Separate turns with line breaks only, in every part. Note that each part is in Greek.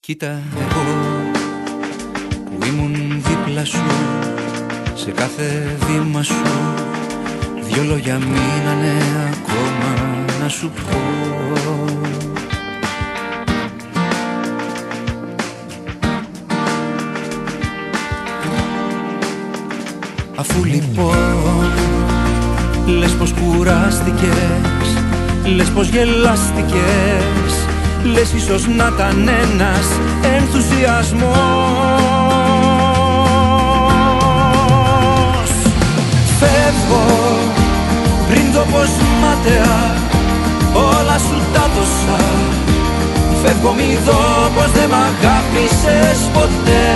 Κοίτα εγώ που ήμουν δίπλα σου, σε κάθε βήμα σου δυο λόγια μείνανε ακόμα να σου πω. Αφού λοιπόν λες πως κουράστηκες, λες πως γελάστηκες, λες ίσως να ήταν ένας ενθουσιασμός. Φεύγω πριν δω πως μάταια όλα σου τα δώσα. Φεύγω μη δω πως δεν μ' αγάπησες ποτέ.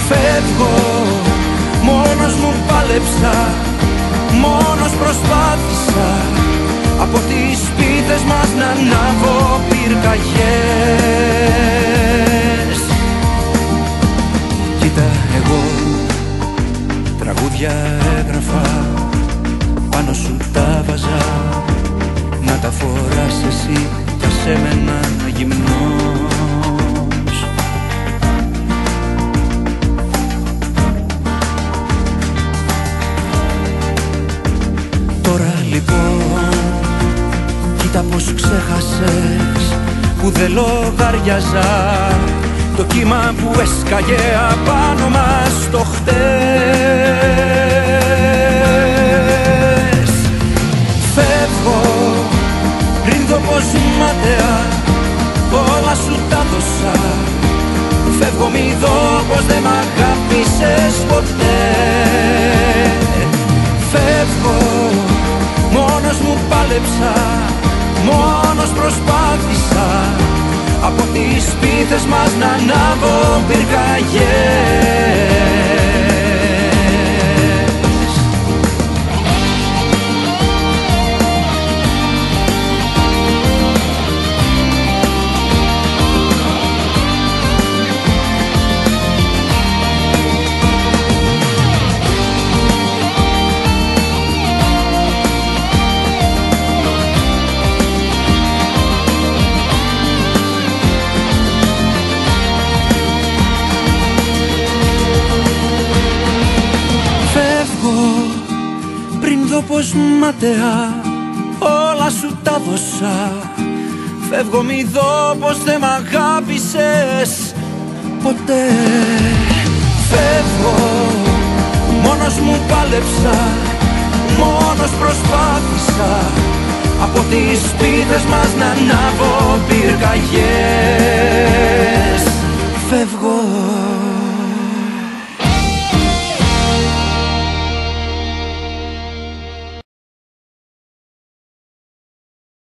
Φεύγω, μόνος μου πάλεψα, μόνος προσπάθησα από τις σπίθες μας να ανάβω πυρκαγιές. Κοίτα εγώ τραγούδια έγραφα, πάνω σου τα βάζα, να τα φοράς εσύ κι ας έμενα γυμνός. Τώρα λοιπόν κοίτα πως ξέχασες που δεν λογάριαζα το κύμα που έσκαγε απάνω μας το χτες. Φεύγω πριν δω πως μάταια όλα σου τα δώσα. Φεύγω μη δω πως δεν μ' αγάπησες ποτέ. Φεύγω, μόνος μου πάλεψα, μόνος προσπάθησα από τις σπίθες μας να ανάβω πυρκαγιές. Πως ματαιά όλα σου τα δώσα. Φεύγω μη δω πως δεν μ' αγάπησες ποτέ. Φεύγω, μόνος μου πάλεψα, μόνος προσπάθησα από τις σπίθες μας να ανάβω πυρκαγιές.